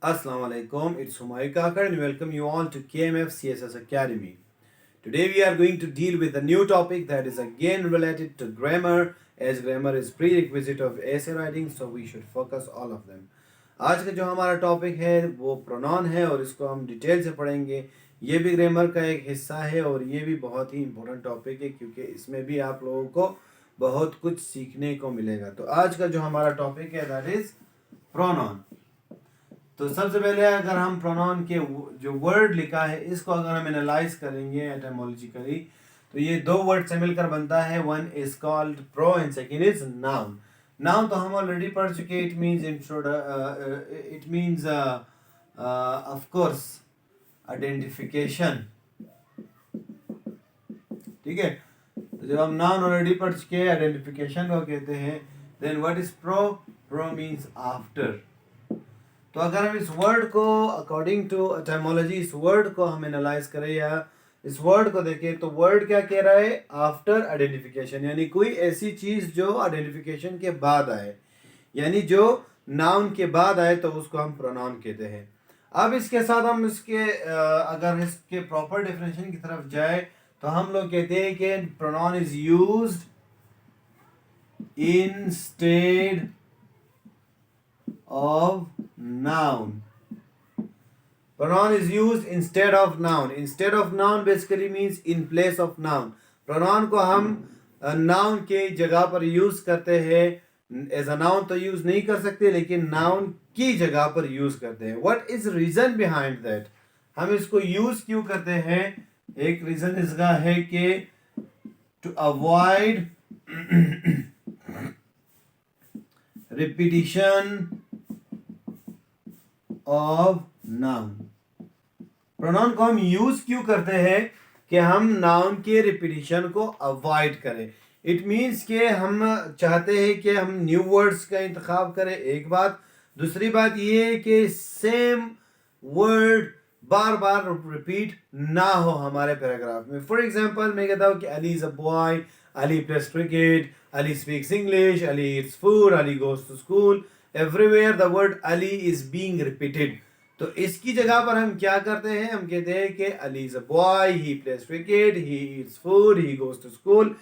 Assalamu alaikum, it's Humayun Kakar and welcome you all to KMF CSS Academy. Today we are going to deal with a new topic that is again related to grammar, as grammar is prerequisite of essay writing, so we should focus all of them. आज का जो हमारा topic है वो pronoun है और इसको हम डिटेल से पढ़ेंगे। ये भी ग्रामर का एक हिस्सा है और ये भी बहुत ही इम्पोर्टेंट टॉपिक है क्योंकि इसमें भी आप लोगों को बहुत कुछ सीखने को मिलेगा। तो आज का जो हमारा टॉपिक है दैट इज प्रोनाउन। तो सबसे पहले अगर हम प्रोनाउन के जो वर्ड लिखा है इसको अगर हम एनालाइज करेंगे एटामोलॉजिकली तो ये दो वर्ड से मिलकर बनता है। One is called pro and second is noun. Noun तो हम ऑलरेडी पढ़ चुके। It means of course identification. ठीक है, तो जब हम नाउन ऑलरेडी पढ़ चुके आइडेंटिफिकेशन को कहते हैं। Then what is pro? Pro means after. तो अगर हम इस वर्ड को अकॉर्डिंग टू एटामोलॉजी इस वर्ड को हम एनालाइज करें या इस वर्ड को देखें तो वर्ड क्या कह रहा है? आफ्टर आइडेंटिफिकेशन, यानी कोई ऐसी चीज जो आइडेंटिफिकेशन के बाद आए, यानी जो नाउन के बाद आए तो उसको हम प्रोनाउन कहते हैं। अब इसके साथ हम इसके अगर इसके प्रॉपर डेफिनेशन की तरफ जाए तो हम लोग कहते हैं कि pronoun is used instead of noun. Pronoun is used instead of noun. Instead of noun basically means in place of noun. Pronoun को हम noun के जगह पर यूज करते हैं। एज अ नाउन तो यूज नहीं कर सकते लेकिन नाउन की जगह पर यूज करते हैं। What is reason behind that? हम इसको यूज क्यों करते हैं? एक रीजन इसका है कि to avoid repetition of noun. Pronoun को हम यूज क्यों करते हैं? कि हम नाउन के रिपीटिशन को अवॉइड करें। इट मीन्स कि हम चाहते हैं कि हम न्यू वर्ड्स का इंतखाब करें, एक बात। दूसरी बात ये है कि सेम वर्ड बार बार रिपीट ना हो हमारे पैराग्राफ में। फॉर एग्जाम्पल मैं कहता हूँ कि Ali is a boy, Ali plays cricket, Ali speaks English, Ali eats food, Ali goes to school. Everywhere the word Ali is being repeated. तो इसकी जगह पर हम क्या करते हैं? हम कहते हैं कि Ali is a boy, he plays cricket, he eats food, he goes to school,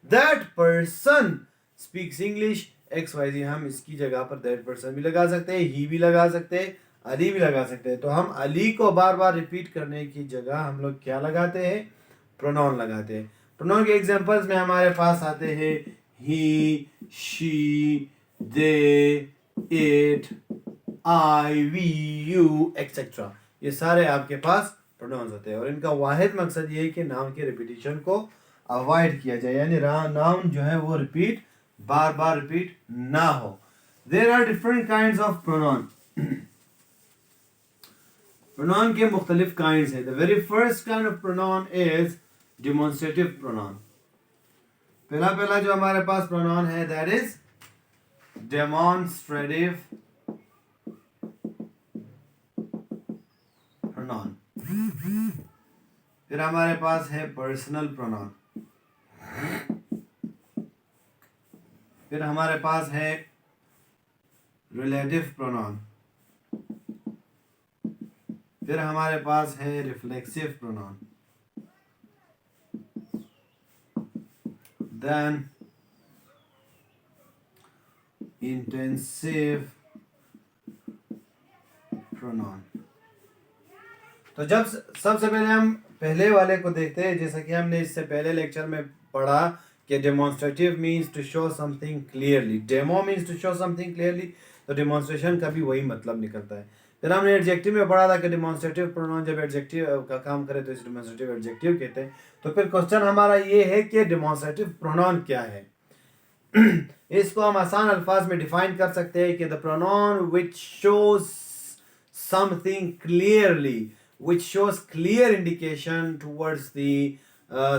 that person speaks English X Y Z. हम इसकी जगह पर दैट पर्सन भी लगा सकते हैं, ही भी लगा सकते हैं, अली भी लगा सकते हैं। तो हम अली को बार बार रिपीट करने की जगह हम लोग क्या लगाते हैं? प्रोनाउन लगाते हैं। प्रोनाउन के एग्जांपल्स में हमारे पास आते हैं he, she, they, it, I, we, you etcetera. ये सारे आपके पास प्रोनाउंस होते हैं और इनका वाहिद मकसद ये है कि नाउन के रिपीटिशन को अवॉइड किया जाए, यानी नाउन जो है वो बार बार रिपीट ना हो। There are different kinds of pronoun. Pronoun के मुख्तलिफ काइंड्स हैं। The very first kind of pronoun is demonstrative pronoun. पहला जो हमारे पास प्रोनाउन है दैट इज डेमोन्स्ट्रेटिव प्रोनाउन। फिर हमारे पास है पर्सनल प्रोनाउन। फिर हमारे पास है रिलेटिव प्रोनाउन। फिर हमारे पास है reflexive pronoun. Then intensive pronoun. तो जब सबसे पहले हम पहले वाले को देखते हैं, जैसा कि हमने इससे पहले लेक्चर में पढ़ा कि demonstrative means to show something clearly. Demo means to show something clearly, तो डेमोन्स्ट्रेशन का भी वही मतलब निकलता है। फिर हमने एडजेक्टिव में पढ़ा था कि डेमोन्स्ट्रेटिव प्रोनाउन जब एडजेक्टिव का काम करे तो इसे डेमोन्स्ट्रेटिव एडजेक्टिव कहते हैं। तो फिर क्वेश्चन हमारा ये है कि डेमोन्स्ट्रेटिव प्रोनाउन क्या है? इसको हम आसान अल्फाज में डिफाइन कर सकते हैं कि the pronoun which shows something clearly, which shows clear indication towards the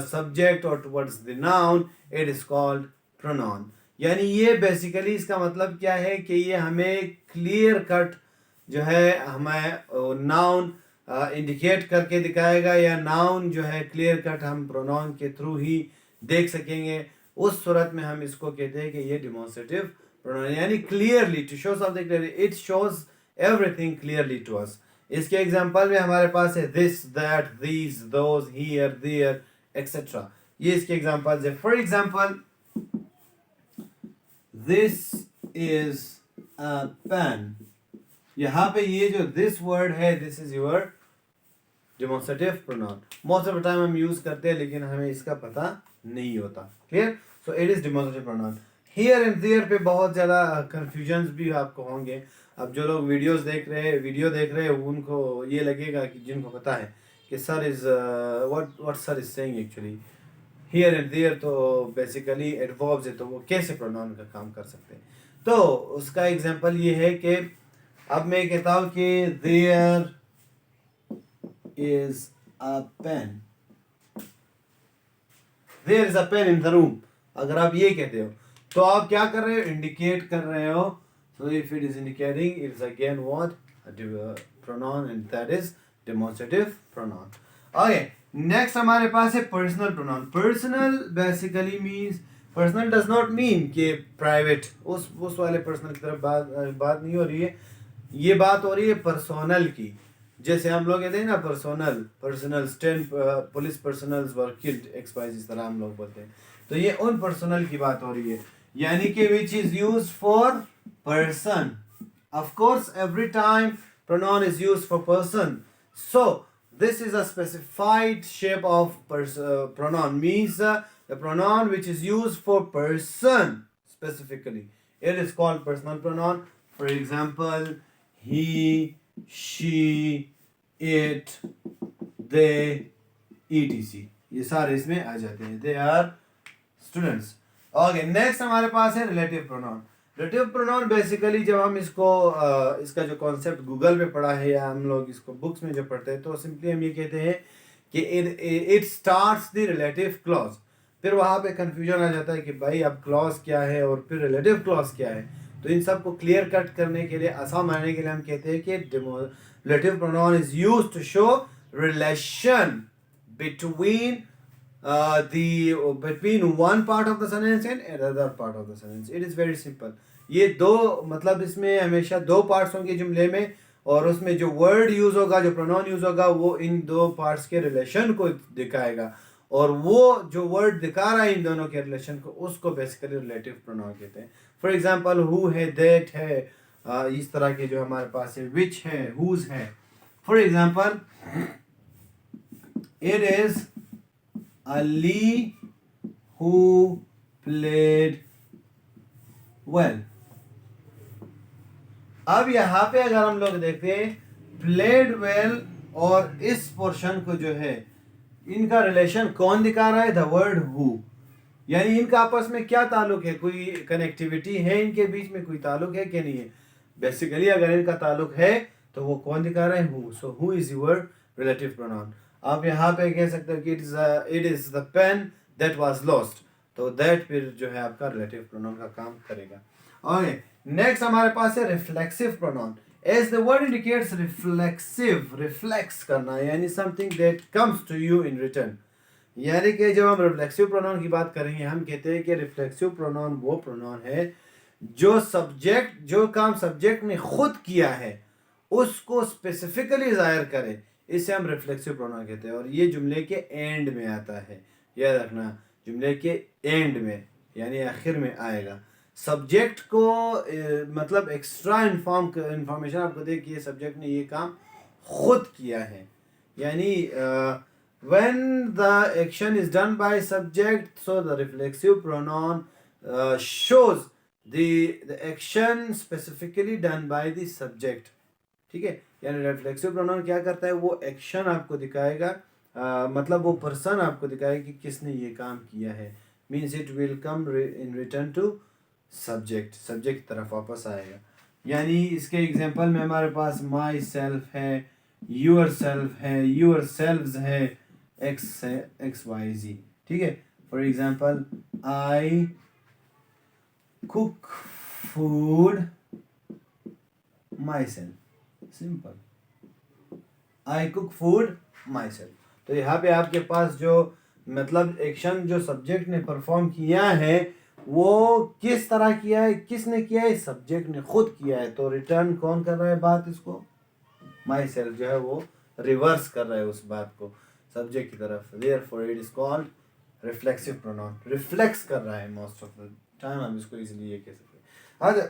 subject or towards the noun, it is called pronoun। यानी ये बेसिकली इसका मतलब क्या है कि ये हमें क्लियर कट जो है हमें नाउन इंडिकेट करके दिखाएगा, या नाउन जो है क्लियर कट हम प्रोनाउन के थ्रू ही देख सकेंगे। उस सूरत में हम इसको कहते हैं कि ये डिमॉन्स्ट्रेटिव प्रोनाउन, यानी clearly to show something clearly. It shows everything clearly to us. इसके एग्जांपल में हमारे पास है this, that, these, those, here, there, etc. ये इसके एग्जांपल्स है. For example this is a pen. यहाँ पे ये जो this word है, this is your demonstrative pronoun. Most of the time हम यूज करते हैं लेकिन हमें इसका पता नहीं होता. Clear? So it is demonstrative pronoun. Here and there पे बहुत ज़्यादा confusions भी आपको होंगे. अब जो लोग वीडियो देख रहे हैं उनको ये लगेगा कि जिनको पता है कि sir is what sir is saying actually. Here and there तो बेसिकली एडवर्ब्स है, तो वो कैसे प्रोनाउन का काम कर सकते हैं. तो उसका एग्जांपल ये है कि अब मैं कहता हूँ कि there is a pen. There is a pen in the room. अगर आप ये कहते हो तो आप क्या कर रहे हो, इंडिकेट कर रहे हो. So if it is indicating, it is again what? A pronoun, and that is demonstrative pronoun. Okay, next हमारे पास है personal pronoun. Personal basically means, personal does not mean कि private, उस वाले personal की तरफ बात नहीं हो रही है. ये बात हो रही है पर्सनल की. जैसे हम लोग कहते हैं ना personal 10 police personals were killed XYZ, इस तरह हम लोग बोलते हैं. तो ये उन पर्सनल की बात हो रही है, यानी कि which is used for person. Of course, every time pronoun is used for person. So this is a specified shape of pronoun, means the pronoun which is used for person specifically. It is called personal pronoun. For example, he, she, it, they, etc. ये सारे इसमें आ जाते हैं. They are students. Okay, next हमारे पास है relative pronoun. Relative pronoun basically जब हम इसको इसका जो कॉन्सेप्ट गूगल पे पढ़ा है या हम लोग इसको बुक्स में जो पढ़ते हैं तो सिंपली हम ये कहते हैं कि it starts the relative clause. फिर वहाँ पे कंफ्यूजन आ जाता है कि भाई अब क्लॉज क्या है और फिर रिलेटिव क्लॉज क्या है. तो इन सब को क्लियर कट करने के लिए, आसान बनाने के लिए हम कहते हैं कि relative pronoun is used to show relation between between one part of the sentence and another part of the sentence. It is very simple. ये दो मतलब इसमें हमेशा दो पार्ट्स होंगे जुमले में, और उसमें जो वर्ड यूज होगा, जो प्रोनाउन यूज होगा, वो इन दो पार्ट्स के रिलेशन को दिखाएगा, और वो जो वर्ड दिखा रहा है इन दोनों के रिलेशन को, उसको बेसिकली रिलेटिव प्रोनाउन कहते हैं. फॉर एग्जांपल हु है, दैट है, इस तरह के जो हमारे पास है, विच है, हुज है. For example it is Ali who played well. अब यहाँ पे अगर हम लोग देखते हैं played well और इस पोर्शन को जो है इनका रिलेशन कौन दिखा रहा है, द वर्ड who. यानी इनका आपस में क्या ताल्लुक है, कोई कनेक्टिविटी है इनके बीच में, कोई ताल्लुक है कि नहीं है. बेसिकली अगर इनका ताल्लुक है तो वो कौन दिखा रहा है, who. So who is your relative pronoun. आप यहाँ पे कह सकते हो कि it is the pen that was lost. तो दैट फिर जो है आपका रिलेटिव प्रोनाउन का काम करेगा. ओके, नेक्स्ट हमारे पास है reflexive pronoun. As the word indicates, reflexive, reflex करना, यानी something that comes to you in return. यानी कि जब हम रिफ्लेक्सिव प्रोनाउन की बात करेंगे, हम कहते हैं कि रिफ्लेक्सिव प्रोनाउन वो प्रोनाउन है जो काम सब्जेक्ट ने खुद किया है उसको स्पेसिफिकली जाहिर करे. इसे हम रिफ्लेक्सिव प्रोनाउन कहते हैं, और ये जुमले के एंड में आता है. याद रखना, जुमले के एंड में यानी आखिर में आएगा. सब्जेक्ट को मतलब एक्स्ट्रा इंफॉर्मेशन आपको दे कि ये सब्जेक्ट ने ये काम खुद किया है. यानी when the action is done by subject, so the reflexive pronoun shows the action specifically done by the subject. ठीक है, यानी रिफ्लेक्सिव प्रोनाउन क्या करता है, वो एक्शन आपको दिखाएगा, मतलब वो पर्सन आपको दिखाएगा कि किसने ये काम किया है. Means it will come in return to subject की तरफ वापस आएगा. यानी इसके एग्जांपल में हमारे पास माई सेल्फ है, यूर सेल्फ है, यूर सेल्व्स है, XYZ. ठीक है. For example I cook food myself. Simple, I cook food myself. तो यहाँ पे आपके पास जो मतलब एक्शन जो सब्जेक्ट ने परफॉर्म किया है वो किस तरह किया है, किसने किया है, सब्जेक्ट ने खुद किया है। तो रिटर्न कौन कर रहा है बात, इसको माई सेल्फ जो है वो रिवर्स कर रहा है उस बात को सब्जेक्ट की तरफ। Therefore it is called reflexive pronoun, reflex कर रहा है मोस्ट ऑफ द टाइम, हम इसको इजीली ये कह सकते हैं। अच्छा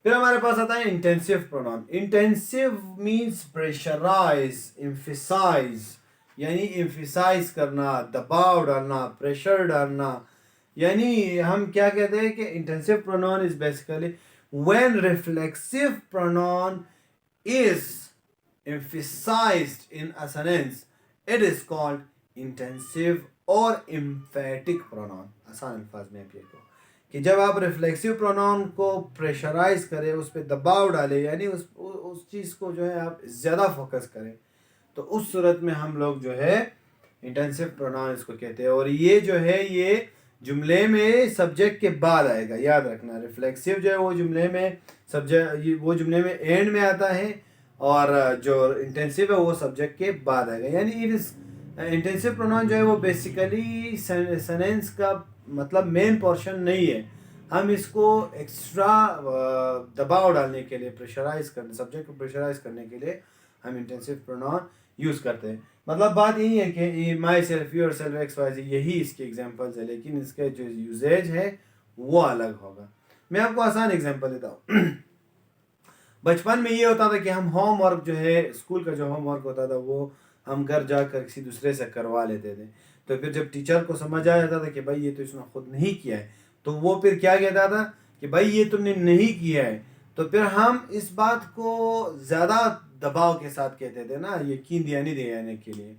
फिर हमारे पास आता है intensive pronoun. Intensive means pressurise, emphasise, यानी एम्फसाइज करना, दबाव डालना, प्रेशर डालना। यानी हम क्या कहते हैं कि intensive pronoun is basically when reflexive pronoun is emphasized in a sentence, it is called intensive or emphatic pronoun। आसान अल्फाज में आप ये कहो कि जब आप रिफ्लेक्सिव प्रोनाउन को प्रेशराइज करें, उस पर दबाव डालें, यानी उस चीज़ को जो है आप ज़्यादा फोकस करें, तो उस सूरत में हम लोग जो है इंटेंसिव प्रोनाउन इसको कहते हैं। और ये जो है ये जुमले में सब्जेक्ट के बाद आएगा, याद रखना। रिफ्लेक्सिव जो है वो जुमले में सब्जेक्ट, वो जुमले में एंड में आता है, और जो इंटेंसिव है वो सब्जेक्ट के बाद आएगा। यानी इट इज इंटेंसिव प्रोनाउन जो है वो बेसिकली सेंटेंस का मतलब मेन पोर्शन नहीं है। हम इसको एक्स्ट्रा दबाव डालने के लिए, प्रेशराइज करने, सब्जेक्ट को प्रेशराइज करने के लिए हम इंटेंसिव प्रोनाउन यूज़ करते हैं। मतलब बात यही है कि myself, yourself, X Y, यही इसके एग्जांपल्स है, लेकिन इसका जो यूजेज है वो अलग होगा। मैं आपको आसान एग्जांपल देता हूँ। बचपन में ये होता था कि हम होमवर्क जो है, स्कूल का जो होमवर्क होता था वो हम घर जाकर किसी दूसरे से करवा लेते थे। तो फिर जब टीचर को समझ आ जाता था कि भाई ये तो इसने खुद नहीं किया है, तो वो फिर क्या कहता था कि भाई ये तुमने नहीं किया है। तो फिर हम इस बात को ज़्यादा दबाव के साथ कहते थे ना, यकीन दिलाने के लिए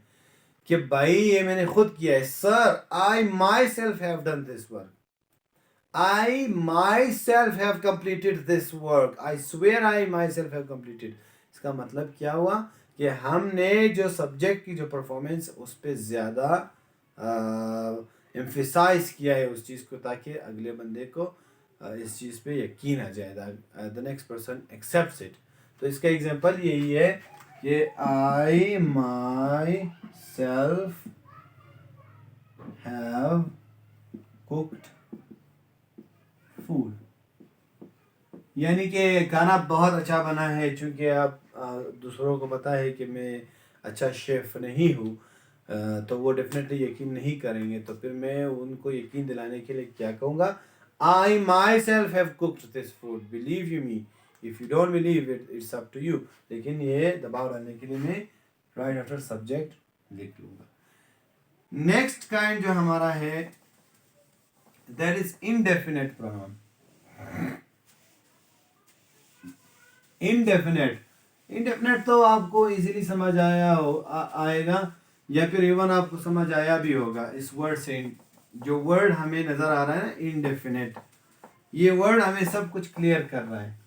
कि भाई ये मैंने खुद किया है। Sir, I myself have done this work, I myself have completed this work. I swear I myself have completed. इसका मतलब क्या हुआ कि हमने जो सब्जेक्ट की जो परफॉर्मेंस उस पर ज़्यादा एम्फसाइज किया है उस चीज़ को, ताकि अगले बंदे को इस चीज़ पे यकीन आ जाए, the next person accepts it. तो इसका एग्जांपल यही है कि I myself have cooked food, यानी कि खाना बहुत अच्छा बना है। चूँकि आप दूसरों को पता है कि मैं अच्छा शेफ़ नहीं हूँ, तो वो डेफिनेटली यकीन नहीं करेंगे। तो फिर मैं उनको यकीन दिलाने के लिए क्या कहूँगा, I myself have cooked this food, believe you me. If you don't believe it, it's up to you. लेकिन ये दबाव डालने के लिए मैं राइट आफ्टर सब्जेक्ट लिख लूँगा। नेक्स्ट काइंड जो हमारा है, that is indefinite pronoun। indefinite तो आपको इजीली समझ आएगा, या फिर इवन आपको समझ आया भी होगा इस वर्ड से। जो वर्ड हमें नजर आ रहा है ना, indefinite, ये वर्ड हमें सब कुछ क्लियर कर रहा है।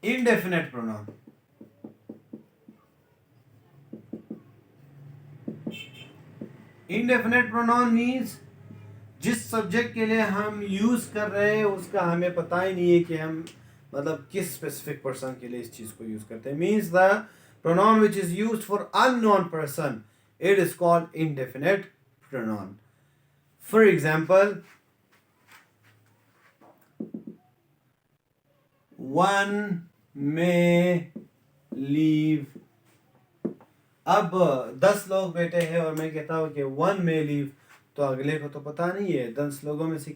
indefinite pronoun, indefinite pronoun means जिस सब्जेक्ट के लिए हम यूज कर रहे हैं उसका हमें पता ही नहीं है कि हम मतलब किस स्पेसिफिक पर्सन के लिए इस चीज को यूज करते हैं। Means the pronoun which is used for unknown person, it is called indefinite pronoun। For example, one may leave। अब 10 लोग बैठे हैं और मैं कहता हूँ कि one may leave, तो अगले को तो पता नहीं है। 10 लोगों में से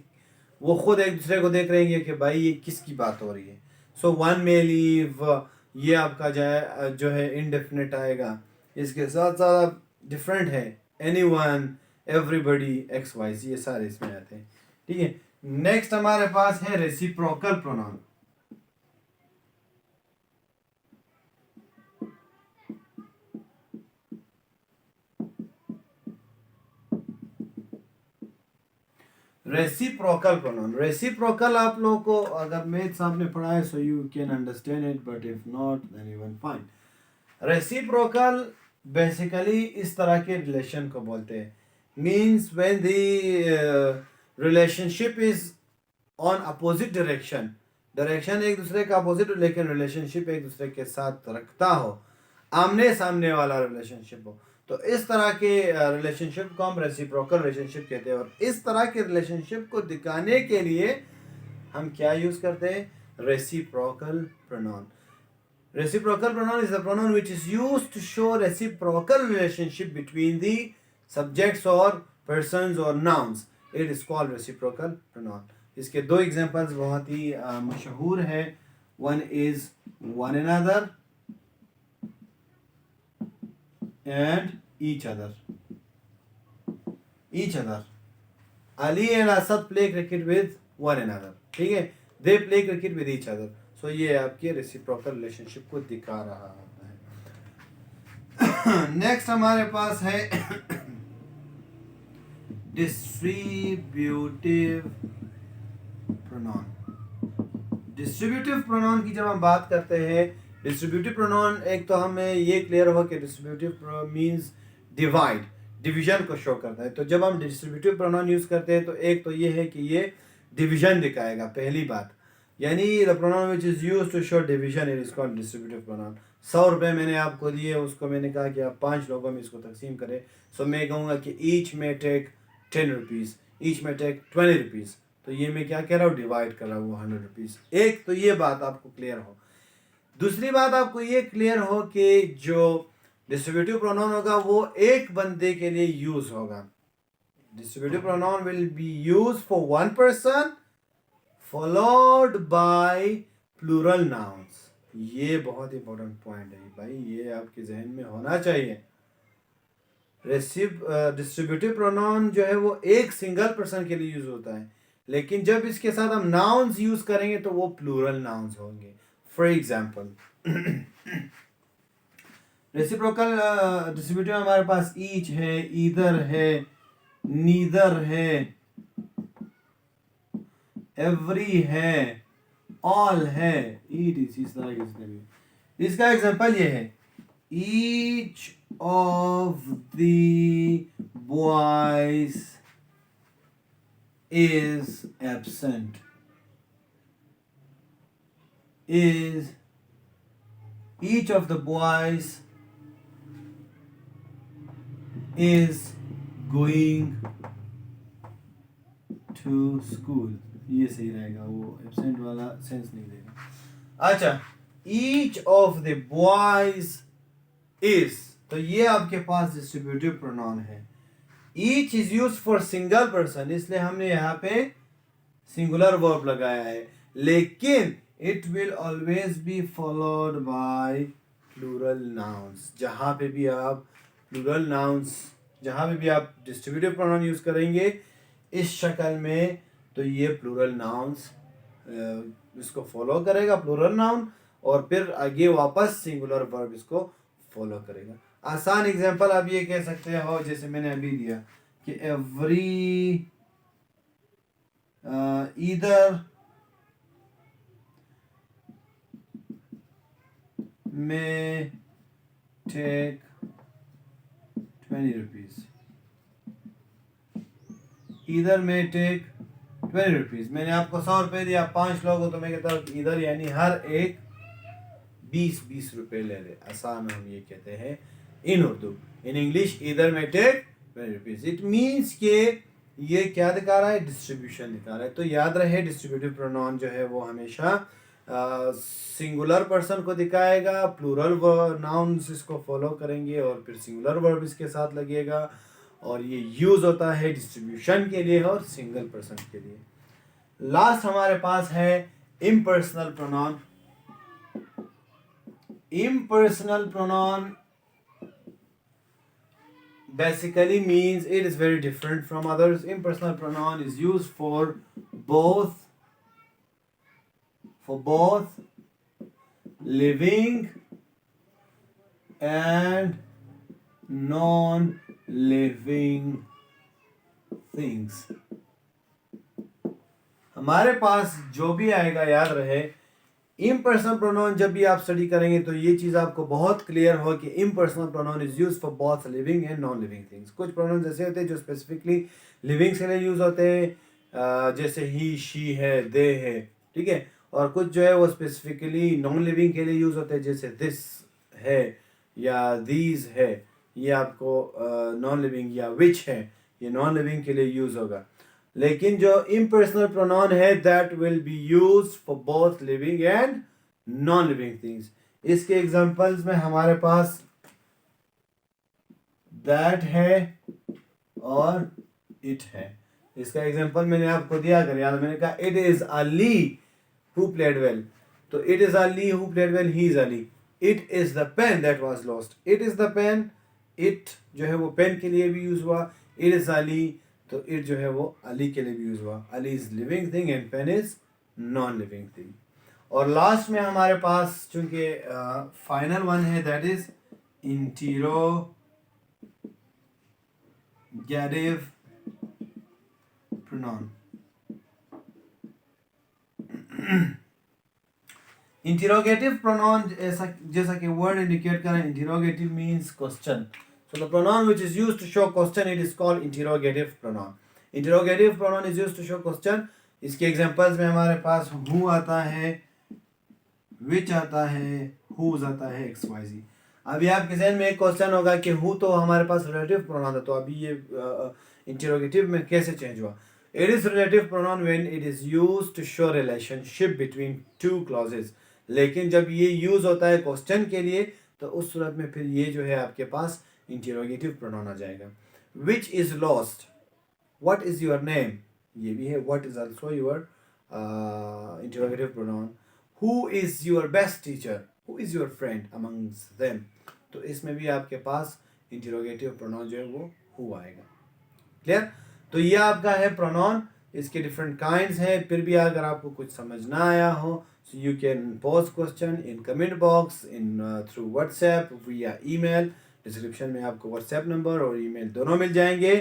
वो खुद एक दूसरे को देख रहे हैं कि भाई ये किसकी बात हो रही है। सो one may leave, ये आपका जो है indefinite आएगा। इसके साथ साथ डिफरेंट है, anyone, everybody, x y z, ये सारे इसमें आते हैं। ठीक है, नेक्स्ट हमारे पास है reciprocal pronoun. Reciprocal pronoun, reciprocal आप लोगों को अगर मैथ्स आपने पढ़ा है so you can understand it, but if not then even fine. Reciprocal basically इस तरह के रिलेशन को बोलते हैं। Means when the relationship is on opposite direction, direction एक दूसरे का अपोजिट हो लेकिन रिलेशनशिप एक दूसरे के साथ रखता हो, आमने सामने वाला रिलेशनशिप हो, तो इस तरह के रिलेशनशिप को हम रेसिप्रोकल रिलेशनशिप कहते हैं। और इस तरह के रिलेशनशिप को दिखाने के लिए हम क्या यूज करते हैं? Reciprocal pronoun. Reciprocal pronoun is the pronoun which is used to show reciprocal relationship between the subjects or persons or nouns. It is called reciprocal pronoun. इसके दो एग्जांपल्स बहुत ही मशहूर है। One is one another and each other. Each other. Ali and Asad play cricket with one another. ठीक है? They play cricket with each other. So ये आपके reciprocal relationship को दिखा रहा होता है। नेक्स्ट हमारे पास है डिस्ट्रीब्यूटिव प्रोनाउन। डिस्ट्रीब्यूटिव प्रोनाउन की जब हम बात करते हैं, डिस्ट्रीब्यूटिव प्रोनाउन एक तो हमें ये क्लियर हो कि डिस्ट्रीब्यूटिव मींस डिवाइड, डिवीजन को शो करता है। तो जब हम डिस्ट्रीब्यूटिव प्रोनाउन यूज करते हैं तो एक तो ये है कि ये डिवीजन दिखाएगा, पहली बात, यानी the pronoun which is used to show division it is called distributive pronoun. 100 रुपये मैंने आपको दिए, उसको मैंने कहा कि आप 5 लोगों में इसको तकसीम करें, सो मैं कहूँगा कि ईच में टेक 10 रुपीज़, ईच में टेक 20 रुपीज़। तो ये मैं क्या कह रहा हूँ? डिवाइड कर रहा हूँ 100 रुपीज़। एक तो ये बात आपको क्लियर हो। दूसरी बात आपको ये क्लियर हो कि जो डिस्ट्रीब्यूटिव प्रोनाउन होगा वो एक बंदे के लिए यूज होगा। Distributive pronoun will be use for one person followed by plural nouns. ये बहुत इंपॉर्टेंट पॉइंट है भाई, ये आपके जहन में होना चाहिए। डिस्ट्रीब्यूटिव प्रोनाउन जो है वो एक सिंगल पर्सन के लिए यूज होता है, लेकिन जब इसके साथ हम नाउन्स यूज करेंगे तो वो प्लूरल नाउन्स होंगे। फॉर एग्जाम्पल रेसिप्रोकल डिस्ट्रीब्यूटिव हमारे पास ईच है, ईदर है, नीदर है, एवरी है, ऑल है, ईट इस तरह के। इसका एग्जांपल ये है, each of the boys is absent, is each of the boys is going to school। ये सही रहेगा, वो एब्सेंट वाला सेंस नहीं देगा। अच्छा, each of the boys is, तो ये आपके पास डिस्ट्रीब्यूटिव प्रोनाउन है। each is used for single person, इसलिए हमने यहाँ पे सिंगुलर वर्ब लगाया है, लेकिन it will always be followed by plural nouns। जहाँ पे भी आप plural nouns, जहाँ पे भी आप डिस्ट्रीब्यूटिव प्रोनाउन यूज करेंगे इस शक्ल में, तो ये प्लूरल नाउन्स इसको फॉलो करेगा, प्लूरल नाउन, और फिर आगे वापस सिंगुलर वर्ब इसको फॉलो करेगा। आसान एग्जांपल आप ये कह सकते हो जैसे मैंने अभी दिया कि every either may take 20 rupees। इधर में टेक 20 रुपीज़। मैंने आपको 100 रुपये दिया, 5 लोग हो तो मैं कहता हूँ इधर यानी हर एक 20-20 रुपये ले ले। आसान में हम ये कहते हैं इन उर्दू। इन इंग्लिश इधर में टेक 20 रुपीज़। इट मीन्स के ये क्या दिखा रहा है? डिस्ट्रीब्यूशन दिखा रहा है। तो याद रहे डिस्ट्रीब्यूटिव प्रोनाउन जो है वो हमेशा सिंगुलर पर्सन को दिखाएगा, प्लूरल नाउन्स इसको फॉलो करेंगे और फिर सिंगुलर वर्ब इसके साथ लगेगा, और ये यूज होता है डिस्ट्रीब्यूशन के लिए और सिंगल पर्सन के लिए। लास्ट हमारे पास है impersonal pronoun. Impersonal pronoun basically means it is very different from others. Impersonal pronoun is used for both living and non-living things। हमारे पास जो भी आएगा याद रहे, इम्पर्सनल प्रोनाउन जब भी आप स्टडी करेंगे तो ये चीज़ आपको बहुत क्लियर हो कि impersonal pronoun is use for both living and non living things. कुछ प्रोनाउन ऐसे होते हैं जो स्पेसिफिकली लिविंग के लिए यूज होते हैं, जैसे ही, शी है, दे है, ठीक है, और कुछ जो है वो स्पेसिफिकली नॉन लिविंग के लिए यूज़ होते हैं, जैसे दिस है या दीज है, ये आपको नॉन लिविंग, या विच है, ये नॉन लिविंग के लिए यूज़ होगा। लेकिन जो इम्पर्सनल प्रोनाउन है that will be use for both living and non living things. इसके एग्जांपल्स में हमारे पास दैट है और इट है। इसका एग्जांपल मैंने आपको दिया, अगर याद, मैंने कहा it is Ali who played well, तो it is Ali who played well, he is Ali. It is the pen that was lost, it is the pen, it जो है वो पेन के लिए भी यूज हुआ। इट इज अली, तो इट जो है वो अली के लिए भी यूज हुआ। Ali is living thing and pen is non living thing. और लास्ट में हमारे पास चूंकि फाइनल वन है, that is interrogative pronoun. Interrogative pronoun जैसा कि वर्ड इंडिकेट कर रहे हैं, interrogative means question. So the pronoun which is used to show question, it is called interrogative pronoun. Interrogative pronoun is used to show question. इसके examples में हमारे पास who आता है, which आता है, whose आता है, xyz। अभी आपके ज़हन में एक क्वेश्चन होगा कि who तो हमारे पास रिलेटिव प्रोनाउन है, तो अभी ये इंटेरोगेटिव में कैसे चेंज हुआ? It is relative pronoun when it is used to show relationship between two clauses. लेकिन जब ये यूज होता है क्वेश्चन के लिए, तो उस सूरत में फिर ये जो है आपके पास इंटेरोगेटिव प्रोनाउन आ जाएगा। Which is lost, what is your name, ये भी है, what is also your interrogative pronoun. Who is your best teacher, who is your friend amongst them, तो इसमें भी आपके पास इंटेरोगेटिव प्रोनाउन जो है वो हु आएगा। क्लियर? तो ये आपका है प्रोनाउन, इसके डिफरेंट काइंड्स हैं। फिर भी अगर आपको कुछ समझ ना आया हो, so you can post question in comment box, in through WhatsApp, via email। Description में आपको WhatsApp नंबर और ईमेल दोनों मिल जाएंगे।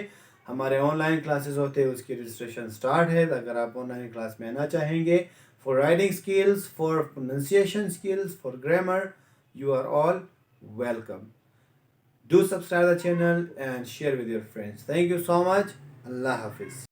हमारे ऑनलाइन क्लासेस होते हैं, उसकी रजिस्ट्रेशन स्टार्ट है। अगर आप ऑनलाइन क्लास में आना चाहेंगे, for writing skills, for pronunciation skills, for grammar, you are all welcome. Do subscribe the channel and share with your friends. Thank you so much. Allah Hafiz.